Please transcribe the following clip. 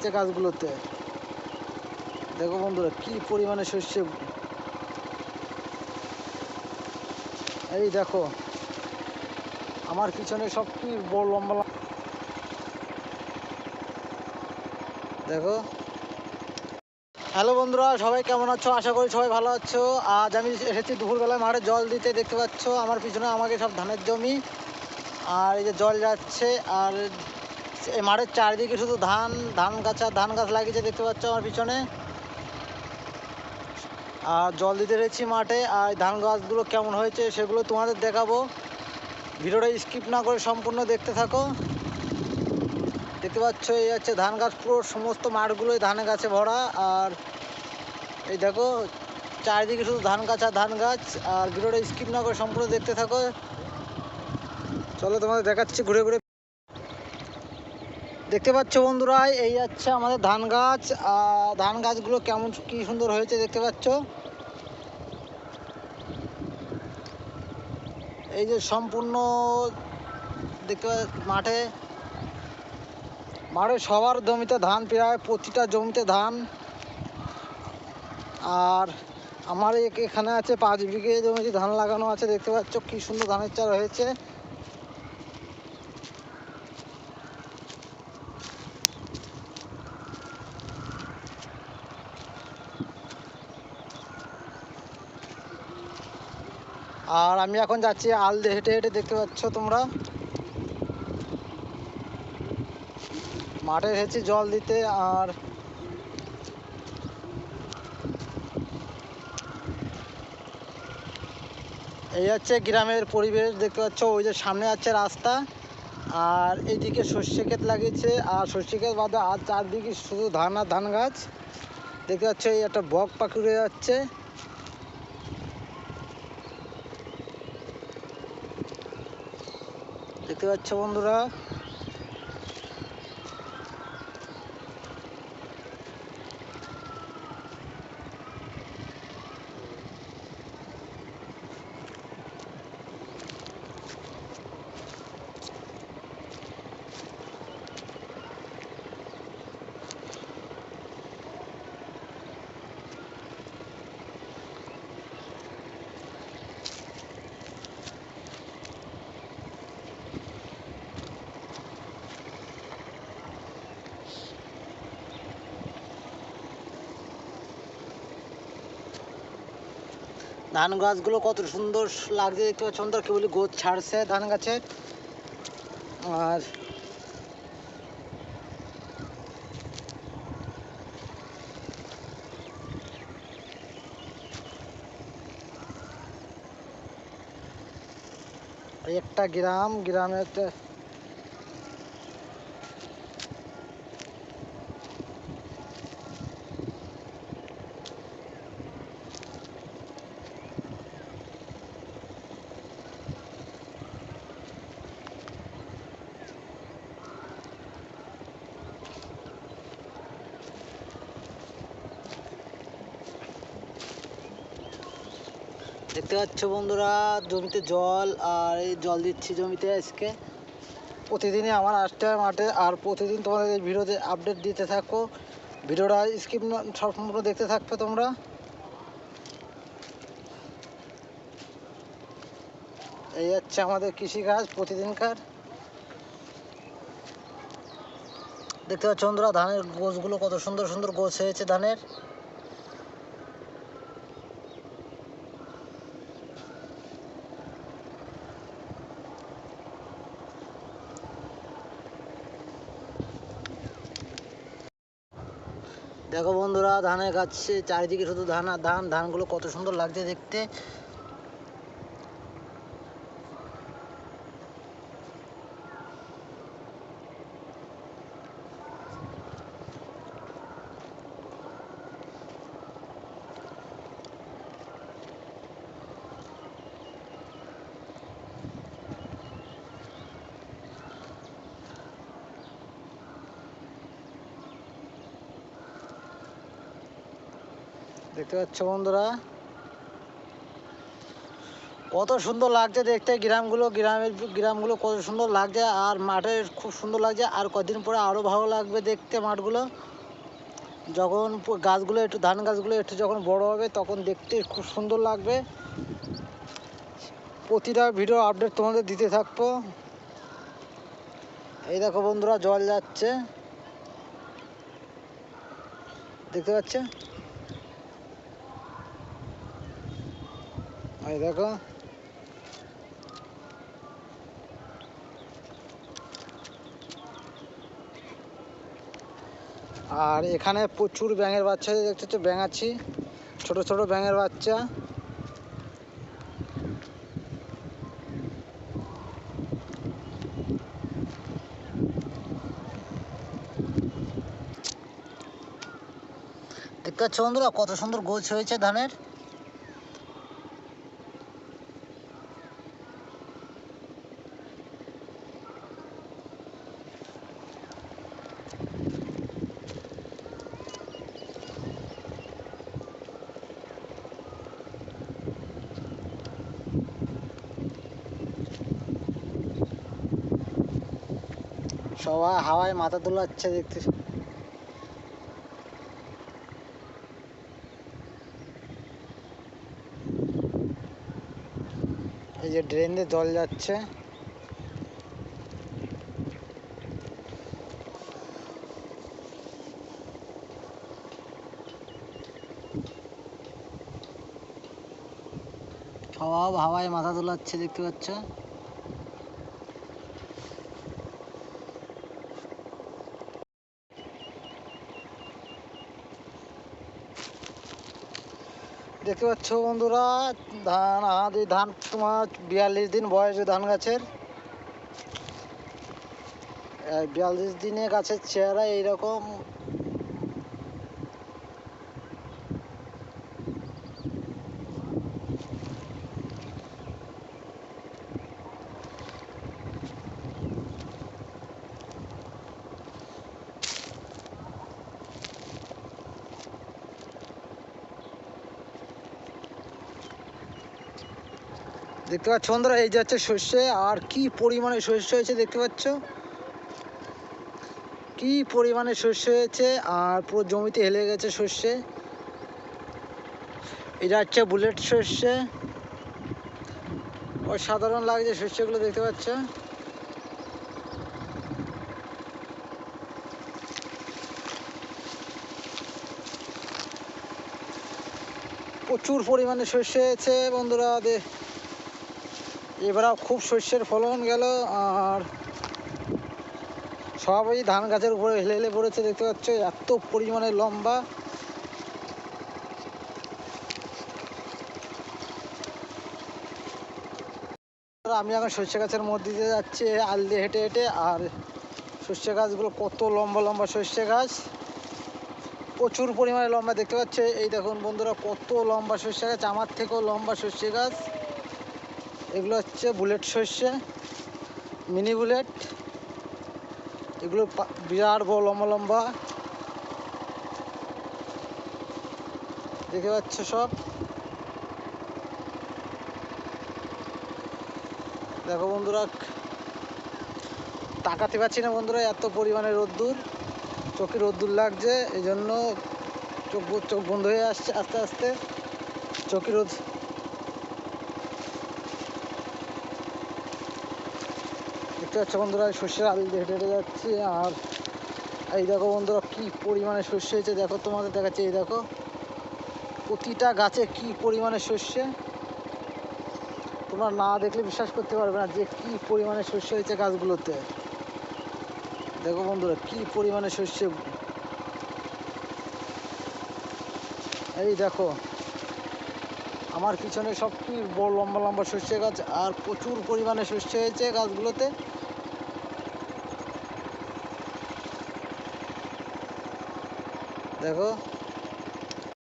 লাগছে গাছগুলোতে। দেখো বন্ধুরা কি পরিমাণে শস্য। এই দেখো আমার পিছনে সব কি বড় লম্বা দেখো। হ্যালো বন্ধুরা, সবাই কেমন আছো? আশা করি সবাই ভালো আছো। আজ আমি এসেছি দুপুরবেলায় মাঠে জল দিতে। দেখতে পাচ্ছ আমার পিছনে আমাকে সব ধানের জমি, আর এই যে জল যাচ্ছে। আর এই মাঠের চারিদিকে শুধু ধান গাছ লাগিয়েছে দেখতে পাচ্ছ আমার পিছনে। আর জল দিতে এসেছি মাঠে। আর ধান গাছগুলো কেমন হয়েছে সেগুলো তোমাদের দেখাবো। ভিডিওটা স্কিপ না করে সম্পূর্ণ দেখতে থাকো। দেখতে পাচ্ছ এই হচ্ছে ধান গাছ, পুরো সমস্ত মাঠগুলোই ধান গাছে ভরা। আর এই দেখো চারিদিকে শুধু ধান গাছ আর ধান গাছ। আর ভিডিওটা স্কিপ না করে সম্পূর্ণ দেখতে থাকো। চলো তোমাদের দেখাচ্ছি ঘুরে ঘুরে। দেখতে পাচ্ছ বন্ধুরা এই হচ্ছে আমাদের ধান গাছ। আর ধান গাছগুলো কেমন কি সুন্দর হয়েছে দেখতে পাচ্ছ। এই যে সম্পূর্ণ দেখতে মাঠে সবার জমিতে ধান, প্রায় প্রতিটা জমিতে ধান। আর আমার এখানে আছে 5 বিঘে জমিতে ধান লাগানো আছে। দেখতে পাচ্ছ কি সুন্দর ধানের চারা হয়েছে। আর আমি এখন যাচ্ছি আল দিয়ে হেঁটে হেঁটে। দেখতে পাচ্ছ তোমরা মাঠে এসেছি জল দিতে। আর এই হচ্ছে গ্রামের পরিবেশ। দেখতে পাচ্ছ ওই যে সামনে আছে রাস্তা, আর এইদিকে সর্ষে ক্ষেত লাগিয়েছে। আর সর্ষে ক্ষেত বাদে আর চারদিকে শুধু ধান আর ধান গাছ। দেখতে পাচ্ছ এই একটা বক পাখি উড়ে যাচ্ছে। দেখতে পাচ্ছ বন্ধুরা। ধান গাছগুলো কত সুন্দর লাগছে দেখতে পাচ্ছ বন্ধুরা। কেবলই গোছ ছাড়ছে ধান গাছের। আর একটা গ্রামে একটা দেখতে পাচ্ছ বন্ধুরা জমিতে জল। আর এই জল দিচ্ছি জমিতে আজকে। প্রতিদিনই আমার আসতে হয় মাঠে। আর প্রতিদিন তোমাদের এই ভিডিওতে আপডেট দিতে থাকো। ভিডিওটা স্কিপ সম্পূর্ণ দেখতে থাকবে তোমরা। এই হচ্ছে আমাদের কৃষিকাজ প্রতিদিনকার। দেখতে পাচ্ছ বন্ধুরা ধানের গোছগুলো কত সুন্দর সুন্দর গোছ হয়েছে ধানের। দেখো বন্ধুরা ধানের গাছে চারিদিকে শুধু ধান আর ধান। ধানগুলো কত সুন্দর লাগছে দেখতে। দেখতে পাচ্ছ বন্ধুরা কত সুন্দর লাগছে দেখতে গ্রামগুলো কত সুন্দর লাগছে। আর মাঠে খুব সুন্দর লাগছে। আর কদিন পরে আরও ভালো লাগবে দেখতে মাঠগুলো। যখন গাছগুলো একটু ধান গাছগুলো একটু যখন বড় হবে তখন দেখতে খুব সুন্দর লাগবে। প্রতিটা ভিডিও আপডেট তোমাদের দিতে থাকবো। এই দেখো বন্ধুরা, জল যাচ্ছে, দেখতে পাচ্ছে? এই দেখো, আর এখানে প্রচুর ব্যাঙের বাচ্চা দেখতে হচ্ছে, ব্যাঙাচ্ছি, ছোট ছোট ব্যাঙের বাচ্চা। দেখতে পাচ্ছ বন্ধুরা কত সুন্দর গোছ হয়েছে ধানের। সবাই হাওয়ায় মাথা দোলাচ্ছে দেখতে। এই যে ড্রেন দিয়ে জল যাচ্ছে। সব হাওয়ায় মাথা দোলাচ্ছে দেখতে পাচ্ছ। দেখতে পাচ্ছ বন্ধুরা, ধান আমাদের ধান তোমার 42 দিন বয়স ধান গাছের। 42 দিনে গাছের চেহারা এইরকম। দেখতে পাচ্ছ বন্ধুরা, এই যে হচ্ছে সর্ষে, আর কি পরিমাণে সর্ষে হয়েছে দেখতে পাচ্ছ, কি পরিমাণে সর্ষে হয়েছে, আর পুরো জমিতে হেলে গেছে সর্ষে। এটা হচ্ছে বুলেট সর্ষে, অসাধারণ লাগছে সর্ষেগুলো দেখতে পাচ্ছ। প্রচুর পরিমাণে সর্ষে হয়েছে বন্ধুরা। এবারও খুব সর্ষের ফলন গেল, আর সবই ধান গাছের উপরে হেলে হেলে পড়েছে দেখতে পাচ্ছ, এত পরিমাণে লম্বা। আমি এখন সর্ষে গাছের মধ্যে দিয়ে যাচ্ছি আল দিয়ে হেঁটে হেঁটে, আর সর্ষে গাছগুলো কত লম্বা লম্বা সর্ষে গাছ, প্রচুর পরিমাণে লম্বা দেখতে পাচ্ছে। এই দেখুন বন্ধুরা কত লম্বা সর্ষে গাছ, আমার থেকেও লম্বা সর্ষে গাছ। এগুলো হচ্ছে বুলেট সর্ষে, মিনি বুলেট। এগুলো বিরাট বড় লম্বা লম্বা দেখতে পাচ্ছ সব। দেখো বন্ধুরা, তাকাতে পারছি না বন্ধুরা, এত পরিমাণে রোদ্দুর, চোখে রোদ্দুর লাগছে, এই জন্য চোখ বন্ধ হয়ে আসছে আস্তে আস্তে, চোখে রোদ। দেখতে পাচ্ছ বন্ধুরা, সর্ষের আল দিয়ে হেঁটে হেঁটে যাচ্ছি, আর এই দেখো বন্ধুরা কি পরিমাণে সর্ষে হয়েছে, দেখো তোমাদের দেখাচ্ছি। এই দেখো প্রতিটা গাছে কি পরিমাণে সর্ষে, তোমরা না দেখলে বিশ্বাস করতে পারবে না যে কি পরিমাণে সর্ষে হয়েছে গাছগুলোতে। দেখো বন্ধুরা কি পরিমাণে সর্ষে। এই দেখো আমার পিছনে সব কি বড় লম্বা লম্বা সর্ষে গাছ, আর প্রচুর পরিমাণে সর্ষে হয়েছে গাছগুলোতে। দেখো